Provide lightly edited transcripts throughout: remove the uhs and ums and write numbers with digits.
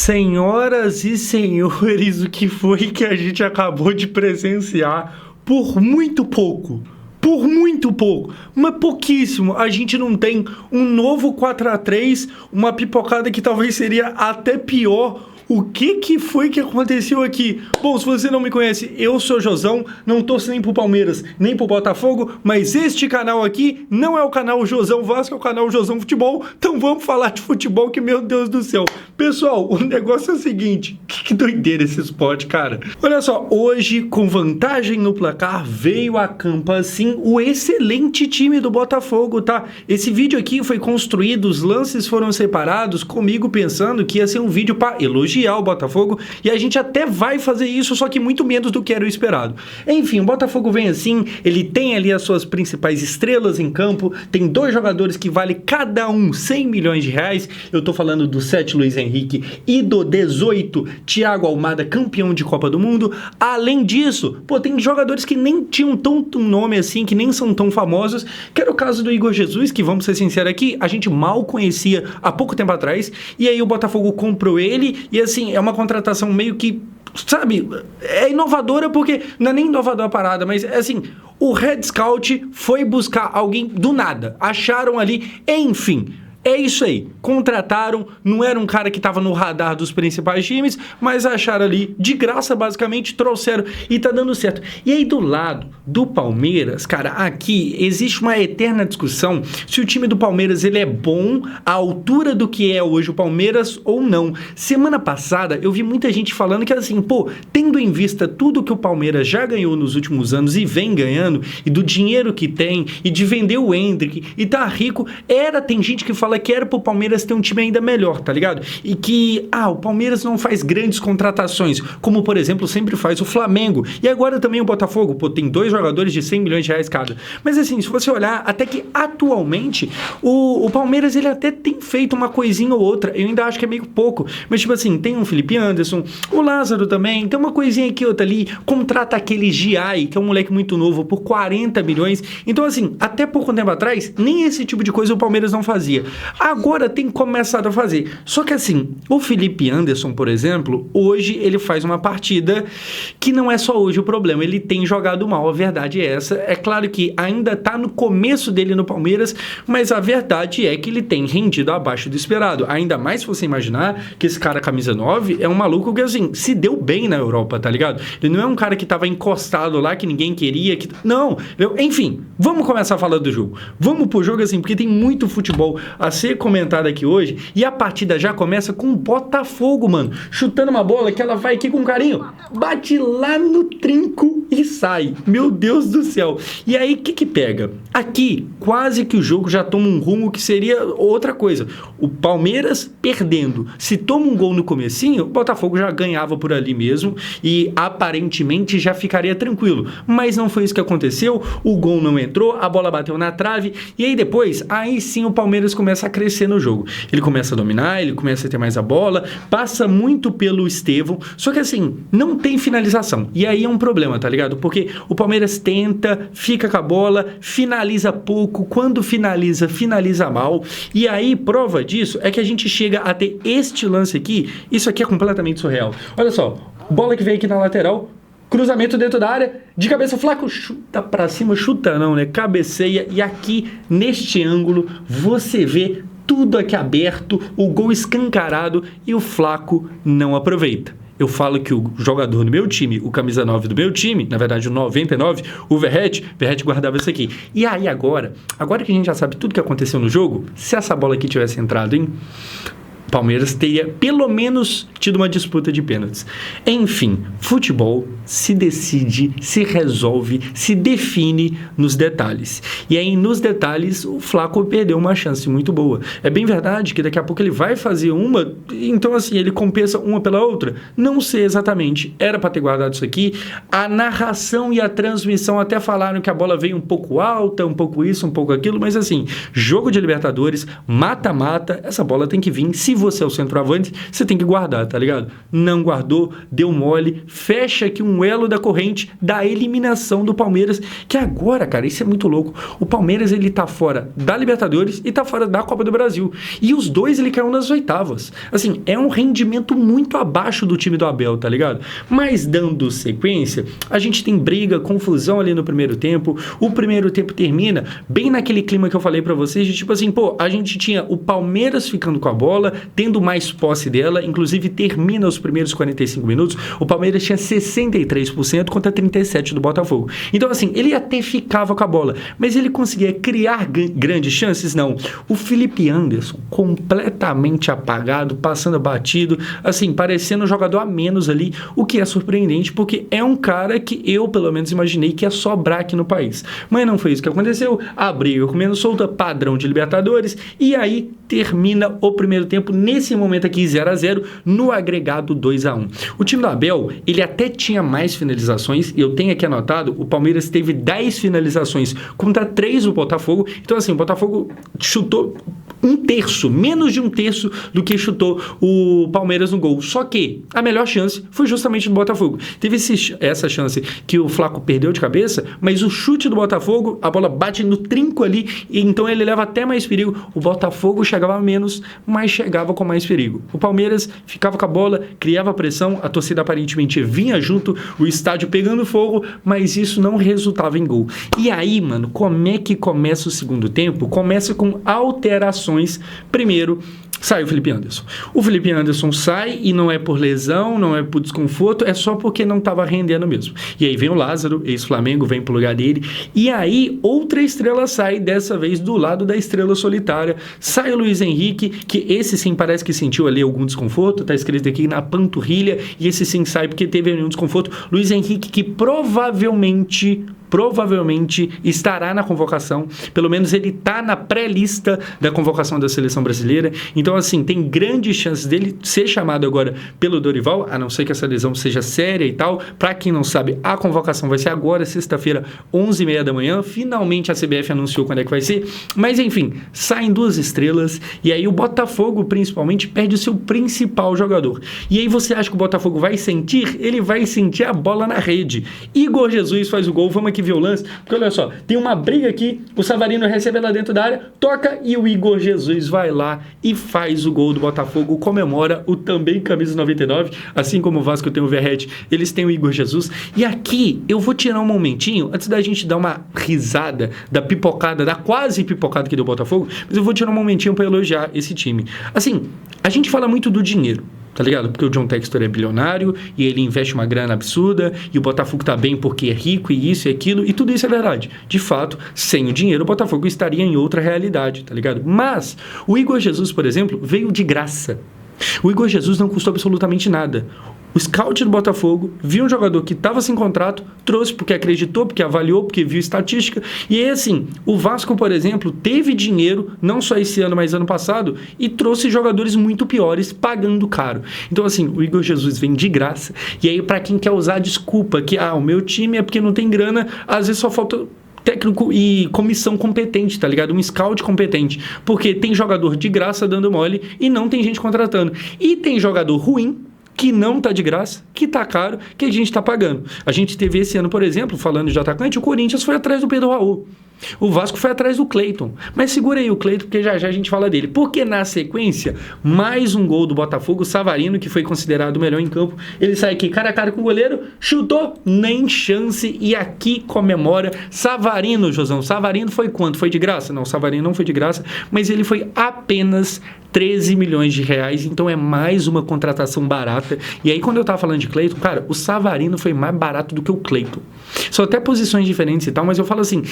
Senhoras e senhores, o que foi que a gente acabou de presenciar por muito pouco, mas pouquíssimo. A gente não tem um novo 4-3, uma pipocada que talvez seria até pior. O que foi que aconteceu aqui? Bom, se você não me conhece, eu sou Josão, não torço nem pro Palmeiras, nem pro Botafogo, mas este canal aqui não é o canal Josão Vasco, é o canal Josão Futebol, então vamos falar de futebol que, meu Deus do céu. Pessoal, o negócio é o seguinte, que doideira esse esporte, cara. Olha só, hoje, com vantagem no placar, veio a campo, assim, o excelente time do Botafogo, tá? Esse vídeo aqui foi construído, os lances foram separados, comigo pensando que ia ser um vídeo para elogiar o Botafogo, e a gente até vai fazer isso, só que muito menos do que era o esperado. Enfim, o Botafogo vem assim, ele tem ali as suas principais estrelas em campo, tem dois jogadores que valem cada um 100 milhões de reais, eu tô falando do 7 Luiz Henrique e do 18 Thiago Almada, campeão de Copa do Mundo. Além disso, pô, tem jogadores que nem tinham tanto nome assim, que nem são tão famosos, que era o caso do Igor Jesus, que vamos ser sinceros aqui, a gente mal conhecia há pouco tempo atrás, e aí o Botafogo comprou ele, e assim, é uma contratação meio que, sabe, é inovadora porque, não é nem inovadora a parada, mas é assim, o Red Scout foi buscar alguém do nada, acharam ali, enfim. É isso aí, contrataram, não era um cara que estava no radar dos principais times, mas acharam ali, de graça basicamente, trouxeram e tá dando certo. E aí do lado do Palmeiras, cara, aqui existe uma eterna discussão se o time do Palmeiras ele é bom à altura do que é hoje o Palmeiras ou não. Semana passada eu vi muita gente falando que assim, pô, tendo em vista tudo que o Palmeiras já ganhou nos últimos anos e vem ganhando, e do dinheiro que tem, e de vender o Endrick, e tá rico, tem gente que fala que era pro Palmeiras ter um time ainda melhor, tá ligado? E que, o Palmeiras não faz grandes contratações, como, por exemplo, sempre faz o Flamengo. E agora também o Botafogo, pô, tem dois jogadores de 100 milhões de reais cada. Mas assim, se você olhar, até que atualmente, o Palmeiras, ele até tem feito uma coisinha ou outra. Eu ainda acho que é meio pouco. Mas, tipo assim, tem um Felipe Anderson, o Lázaro também, tem uma coisinha aqui, outra ali, contrata aquele Giai, que é um moleque muito novo, por 40 milhões. Então, assim, até pouco tempo atrás, nem esse tipo de coisa o Palmeiras não fazia. Agora tem começado a fazer. Só que assim, o Felipe Anderson, por exemplo, hoje ele faz uma partida que não é só hoje o problema, ele tem jogado mal, a verdade é essa. É claro que ainda tá no começo dele no Palmeiras, mas a verdade é que ele tem rendido abaixo do esperado. Ainda mais se você imaginar que esse cara camisa 9 é um maluco que assim, se deu bem na Europa, tá ligado? Ele não é um cara que tava encostado lá, que ninguém queria, não. Enfim, vamos começar a falar do jogo. Vamos pro jogo assim, porque tem muito futebol a ser comentado aqui hoje, e a partida já começa com o Botafogo, mano, chutando uma bola que ela vai aqui com carinho, bate lá no trinco e sai. Meu Deus do céu. E aí, o que pega? Aqui, quase que o jogo já toma um rumo que seria outra coisa. O Palmeiras perdendo. Se toma um gol no comecinho, o Botafogo já ganhava por ali mesmo e aparentemente já ficaria tranquilo. Mas não foi isso que aconteceu. O gol não entrou, a bola bateu na trave e aí depois, aí sim o Palmeiras começa a crescer no jogo. Ele começa a dominar, ele começa a ter mais a bola, passa muito pelo Estevão, só que assim, não tem finalização. E aí é um problema, tá ligado? Porque o Palmeiras tenta, fica com a bola, finaliza pouco, quando finaliza, finaliza mal. E aí, prova disso é que a gente chega a ter este lance aqui, isso aqui é completamente surreal. Olha só, bola que vem aqui na lateral, cruzamento dentro da área, de cabeça Flaco, chuta pra cima, chuta não, né? Cabeceia, e aqui, neste ângulo, você vê tudo aqui aberto, o gol escancarado e o Flaco não aproveita. Eu falo que o jogador do meu time, o camisa 9 do meu time, na verdade o 99, o Verratti guardava isso aqui. E aí agora que a gente já sabe tudo que aconteceu no jogo, se essa bola aqui tivesse entrado, hein? Palmeiras teria pelo menos tido uma disputa de pênaltis. Enfim, futebol se decide, se resolve, se define nos detalhes. E aí, nos detalhes, o Flaco perdeu uma chance muito boa. É bem verdade que daqui a pouco ele vai fazer uma, então assim, ele compensa uma pela outra? Não sei exatamente. Era para ter guardado isso aqui. A narração e a transmissão até falaram que a bola veio um pouco alta, um pouco isso, um pouco aquilo, mas assim, jogo de Libertadores, mata-mata, essa bola tem que vir. Se você é o centroavante, você tem que guardar, tá ligado? Não guardou, deu mole, fecha aqui um elo da corrente da eliminação do Palmeiras, que agora, cara, isso é muito louco. O Palmeiras, ele tá fora da Libertadores e tá fora da Copa do Brasil. E os dois, ele caiu nas oitavas. Assim, é um rendimento muito abaixo do time do Abel, tá ligado? Mas dando sequência, a gente tem briga, confusão ali no primeiro tempo. O primeiro tempo termina bem naquele clima que eu falei pra vocês, de tipo assim, pô, a gente tinha o Palmeiras ficando com a bola, tendo mais posse dela, inclusive termina os primeiros 45 minutos, o Palmeiras tinha 63% contra 37% do Botafogo. Então, assim, ele até ficava com a bola, mas ele conseguia criar grandes chances? Não. O Felipe Anderson, completamente apagado, passando batido, assim, parecendo um jogador a menos ali, o que é surpreendente, porque é um cara que eu, pelo menos, imaginei que ia sobrar aqui no país. Mas não foi isso que aconteceu. A briga comendo solta, padrão de Libertadores, e aí termina o primeiro tempo, nesse momento aqui, 0-0, no agregado 2-1. O time do Abel, ele até tinha mais finalizações, eu tenho aqui anotado, o Palmeiras teve 10 finalizações contra 3 do Botafogo, então assim, o Botafogo chutou menos de um terço do que chutou o Palmeiras no gol. Só que a melhor chance foi justamente do Botafogo. Teve essa chance que o Flaco perdeu de cabeça, mas o chute do Botafogo, a bola bate no trinco ali, e então ele leva até mais perigo. O Botafogo chegava menos, mas chegava com mais perigo. O Palmeiras ficava com a bola, criava pressão, a torcida aparentemente vinha junto, o estádio pegando fogo, mas isso não resultava em gol. E aí, mano, como é que começa o segundo tempo? Começa com alterações. Primeiro, sai o Felipe Anderson. O Felipe Anderson sai e não é por lesão, não é por desconforto, é só porque não estava rendendo mesmo. E aí vem o Lázaro, ex-Flamengo, vem pro lugar dele. E aí outra estrela sai, dessa vez do lado da estrela solitária. Sai o Luiz Henrique, que esse sim parece que sentiu ali algum desconforto, tá escrito aqui na panturrilha, e esse sim sai porque teve nenhum desconforto. Luiz Henrique, que provavelmente estará na convocação, pelo menos ele está na pré-lista da convocação da seleção brasileira, então assim, tem grandes chances dele ser chamado agora pelo Dorival, a não ser que essa lesão seja séria e tal. Para quem não sabe, a convocação vai ser agora, sexta-feira, 11h30 da manhã, finalmente a CBF anunciou quando é que vai ser, mas enfim, saem 2 estrelas, e aí o Botafogo principalmente perde o seu principal jogador, e aí você acha que o Botafogo vai sentir? Ele vai sentir a bola na rede. Igor Jesus faz o gol, vamos aqui ver o lance, porque olha só, tem uma briga aqui, o Savarino recebe lá dentro da área, toca e o Igor Jesus vai lá e faz o gol do Botafogo, comemora o também camisa 99, assim como o Vasco tem o Verratti, eles têm o Igor Jesus. E aqui eu vou tirar um momentinho, antes da gente dar uma risada da pipocada, da quase pipocada que deu o Botafogo, mas eu vou tirar um momentinho para elogiar esse time. Assim, a gente fala muito do dinheiro, tá ligado? Porque o John Textor é bilionário e ele investe uma grana absurda, e o Botafogo tá bem porque é rico e isso e aquilo, e tudo isso é verdade. De fato, sem o dinheiro, o Botafogo estaria em outra realidade, tá ligado? Mas o Igor Jesus, por exemplo, veio de graça. O Igor Jesus não custou absolutamente nada. O scout do Botafogo viu um jogador que estava sem contrato, trouxe porque acreditou, porque avaliou, porque viu estatística. E aí, assim, o Vasco, por exemplo, teve dinheiro, não só esse ano, mas ano passado, e trouxe jogadores muito piores, pagando caro. Então, assim, o Igor Jesus vem de graça. E aí, para quem quer usar a desculpa que, o meu time é porque não tem grana, às vezes só falta técnico e comissão competente, tá ligado? Um scout competente. Porque tem jogador de graça dando mole e não tem gente contratando. E tem jogador ruim que não tá de graça, que tá caro, que a gente tá pagando. A gente teve esse ano, por exemplo, falando de atacante, o Corinthians foi atrás do Pedro Raul. O Vasco foi atrás do Cleiton. Mas segura aí o Cleiton, porque já já a gente fala dele. Porque na sequência, mais um gol do Botafogo, o Savarino, que foi considerado o melhor em campo. Ele sai aqui cara a cara com o goleiro, chutou, nem chance, e aqui comemora. Savarino, Josão. Savarino foi quanto? Foi de graça? Não, Savarino não foi de graça, mas ele foi apenas 13 milhões de reais, então é mais uma contratação barata. E aí, quando eu tava falando de Cleiton, cara, o Savarino foi mais barato do que o Cleiton. São até posições diferentes e tal, mas eu falo assim,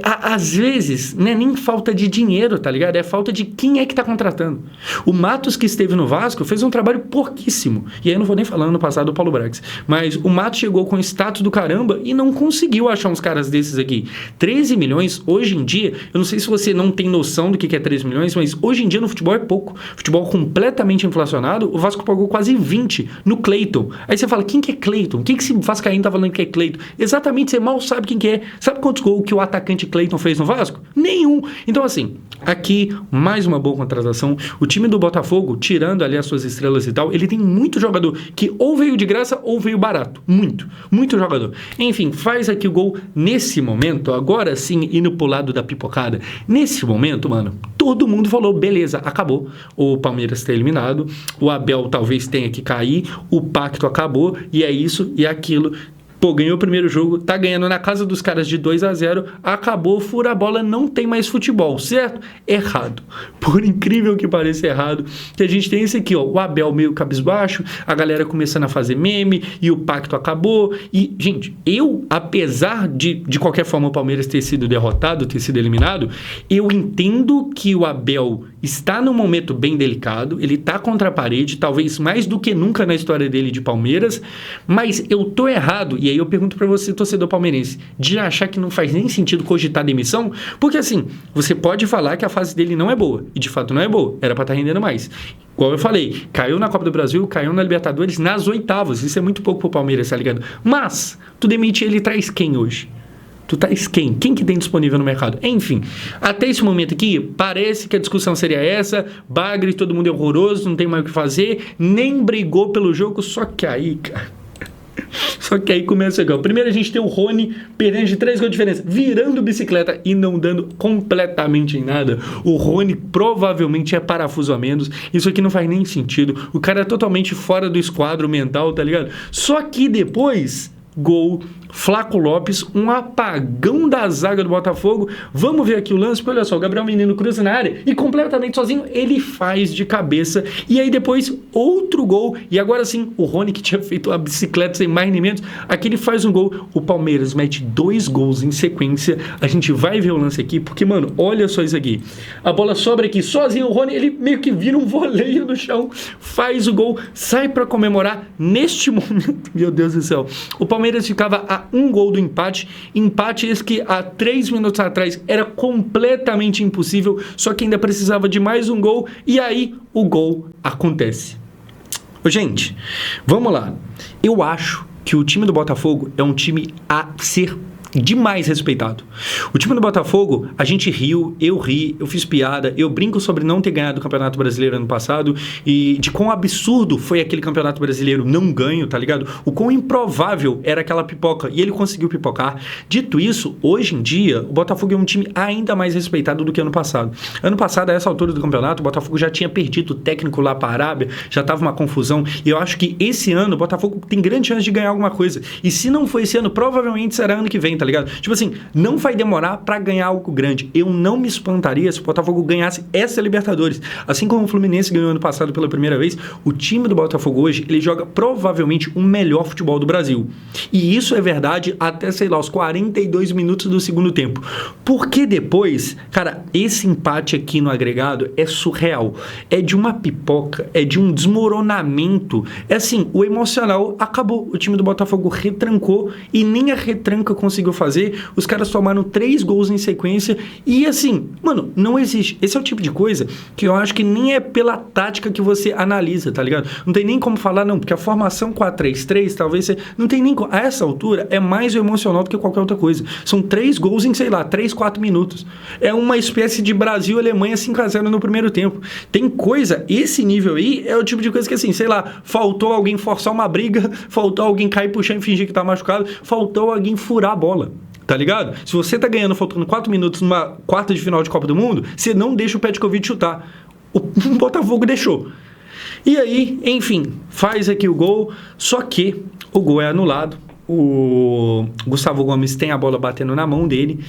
às vezes, não é nem falta de dinheiro, tá ligado? É falta de quem é que tá contratando. O Matos, que esteve no Vasco, fez um trabalho porquíssimo. E aí eu não vou nem falar no passado do Paulo Brax, mas o Matos chegou com status do caramba e não conseguiu achar uns caras desses aqui. 13 milhões, hoje em dia, eu não sei se você não tem noção do que é 13 milhões, mas hoje em dia no futebol é pouco. Futebol completamente inflacionado, o Vasco pagou quase 20 no Cleiton. Aí você fala, quem que é Cleiton? Quem que esse vascaíno tá falando que é Cleiton? Exatamente, você mal sabe quem que é. Sabe quantos gols que o atacante atacante Cleiton fez no Vasco? Nenhum. Então, assim, aqui, mais uma boa contratação. O time do Botafogo, tirando ali as suas estrelas e tal, ele tem muito jogador que ou veio de graça ou veio barato. Muito jogador. Enfim, faz aqui o gol nesse momento, agora sim, indo pro lado da pipocada. Nesse momento, mano, todo mundo falou, beleza, acabou. O Palmeiras tá eliminado, o Abel talvez tenha que cair, o pacto acabou, e é isso e é aquilo. Pô, ganhou o primeiro jogo, tá ganhando na casa dos caras de 2-0, acabou, fura a bola, não tem mais futebol, certo? Errado. Por incrível que pareça errado, que a gente tem esse aqui, ó, o Abel meio cabisbaixo, a galera começando a fazer meme, e o pacto acabou, e, gente, apesar de qualquer forma o Palmeiras ter sido derrotado, ter sido eliminado, eu entendo que o Abel está num momento bem delicado, ele tá contra a parede, talvez mais do que nunca na história dele de Palmeiras, mas eu tô errado, e aí eu pergunto pra você, torcedor palmeirense, de achar que não faz nem sentido cogitar demissão, porque assim, você pode falar que a fase dele não é boa, e de fato não é boa, era pra estar rendendo mais. Igual eu falei, caiu na Copa do Brasil, caiu na Libertadores nas oitavas, isso é muito pouco pro Palmeiras, tá ligado? Mas, tu demite ele, traz quem hoje? Tu traz quem? Quem que tem disponível no mercado? Enfim, até esse momento aqui, parece que a discussão seria essa, Bagre, todo mundo é horroroso, não tem mais o que fazer, nem brigou pelo jogo, só que aí, cara... Só que aí começa a jogar. Primeiro a gente tem o Rony perdendo de 3 gols de diferença, virando bicicleta e não dando completamente em nada. O Rony provavelmente é parafuso a menos. Isso aqui não faz nem sentido. O cara é totalmente fora do esquadro mental, tá ligado? Só que depois, gol, Flaco Lopes, um apagão da zaga do Botafogo. Vamos ver aqui o lance, porque olha só, o Gabriel Menino cruza na área e completamente sozinho ele faz de cabeça. E aí depois outro gol, e agora sim o Rony, que tinha feito a bicicleta sem mais nem menos, aqui ele faz um gol. O Palmeiras mete 2 gols em sequência. A gente vai ver o lance aqui, porque mano, olha só isso aqui, a bola sobra aqui sozinho, o Rony, ele meio que vira um voleio no chão, faz o gol, sai pra comemorar. Neste momento, meu Deus do céu, o Palmeiras ficava a 1 gol do empate esse que há 3 minutos atrás era completamente impossível, só que ainda precisava de mais um gol, e aí o gol acontece. Gente, vamos lá. Eu acho que o time do Botafogo é um time a ser demais respeitado. O time do Botafogo, a gente riu, eu ri, eu fiz piada, eu brinco sobre não ter ganhado o Campeonato Brasileiro ano passado e de quão absurdo foi aquele Campeonato Brasileiro não ganho, tá ligado? O quão improvável era aquela pipoca, e ele conseguiu pipocar. Dito isso, hoje em dia, o Botafogo é um time ainda mais respeitado do que ano passado. Ano passado, a essa altura do campeonato, o Botafogo já tinha perdido o técnico lá para a Arábia, já tava uma confusão, e eu acho que esse ano o Botafogo tem grande chance de ganhar alguma coisa. E se não for esse ano, provavelmente será ano que vem, tá ligado? Tipo assim, não vai demorar pra ganhar algo grande. Eu não me espantaria se o Botafogo ganhasse essa Libertadores. Assim como o Fluminense ganhou ano passado pela primeira vez, o time do Botafogo hoje, ele joga provavelmente o melhor futebol do Brasil. E isso é verdade até, sei lá, os 42 minutos do segundo tempo. Porque depois, cara, esse empate aqui no agregado é surreal. É de uma pipoca, é de um desmoronamento. É assim, o emocional acabou. O time do Botafogo retrancou e nem a retranca conseguiu fazer. Os caras tomaram 3 gols em sequência e assim, mano, não existe. Esse é o tipo de coisa que eu acho que nem é pela tática que você analisa, tá ligado? Não tem nem como falar, não, porque a formação 4-3-3 talvez você... Não tem nem... A essa altura é mais emocional do que qualquer outra coisa. São 3 gols em, sei lá, 3, 4 minutos. É uma espécie de Brasil e Alemanha 5-0 no primeiro tempo. Tem coisa, esse nível aí é o tipo de coisa que assim, sei lá, faltou alguém forçar uma briga, faltou alguém cair pro chão e fingir que tá machucado, faltou alguém furar a bola. Tá ligado? Se você tá ganhando faltando 4 minutos numa quarta de final de Copa do Mundo, você não deixa o Petkovic chutar. O Botafogo deixou. E aí, enfim, faz aqui o gol, só que o gol é anulado. O Gustavo Gomes tem a bola batendo na mão dele.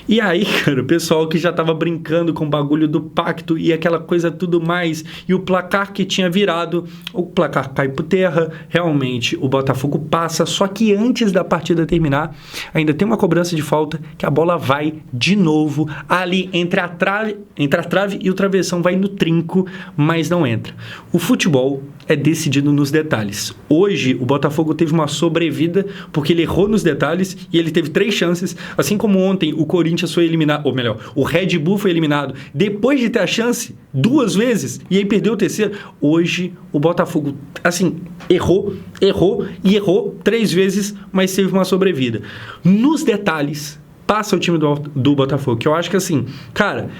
E aí, cara, o pessoal que já tava brincando com o bagulho do pacto e aquela coisa tudo mais, e o placar que tinha virado, o placar cai por terra. Realmente, o Botafogo passa, só que antes da partida terminar, ainda tem uma cobrança de falta, que a bola vai de novo ali entre a trave e o travessão, vai no trinco, mas não entra. O futebol é decidido nos detalhes. Hoje, o Botafogo teve uma sobrevida porque ele errou nos detalhes e ele teve 3 chances, assim como ontem o Corinthians foi eliminado, ou melhor, o Red Bull foi eliminado depois de ter a chance 2 vezes e aí perdeu o terceiro. Hoje, o Botafogo, assim, errou 3 vezes, mas teve uma sobrevida. Nos detalhes, passa o time do Botafogo, que eu acho que assim, cara,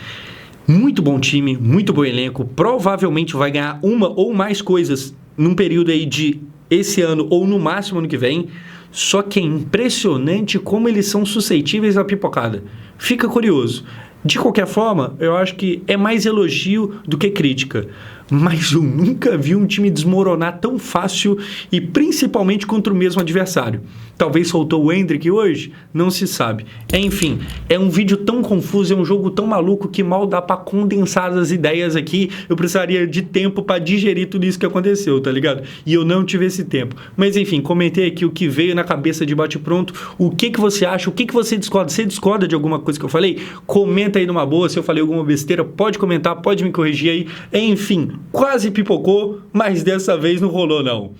muito bom time, muito bom elenco, provavelmente vai ganhar uma ou mais coisas num período aí de esse ano ou no máximo ano que vem, só que é impressionante como eles são suscetíveis à pipocada. Fica curioso. De qualquer forma, eu acho que é mais elogio do que crítica. Mas eu nunca vi um time desmoronar tão fácil e principalmente contra o mesmo adversário. Talvez soltou o Endrick hoje? Não se sabe. Enfim, é um vídeo tão confuso, é um jogo tão maluco que mal dá pra condensar as ideias aqui. Eu precisaria de tempo pra digerir tudo isso que aconteceu, tá ligado? E eu não tive esse tempo. Mas enfim, comentei aqui o que veio na cabeça de bate-pronto. O que você acha? O que você discorda? Você discorda de alguma coisa que eu falei? Comenta aí numa boa. Se eu falei alguma besteira, pode comentar, pode me corrigir aí. Enfim, quase pipocou, mas dessa vez não rolou não.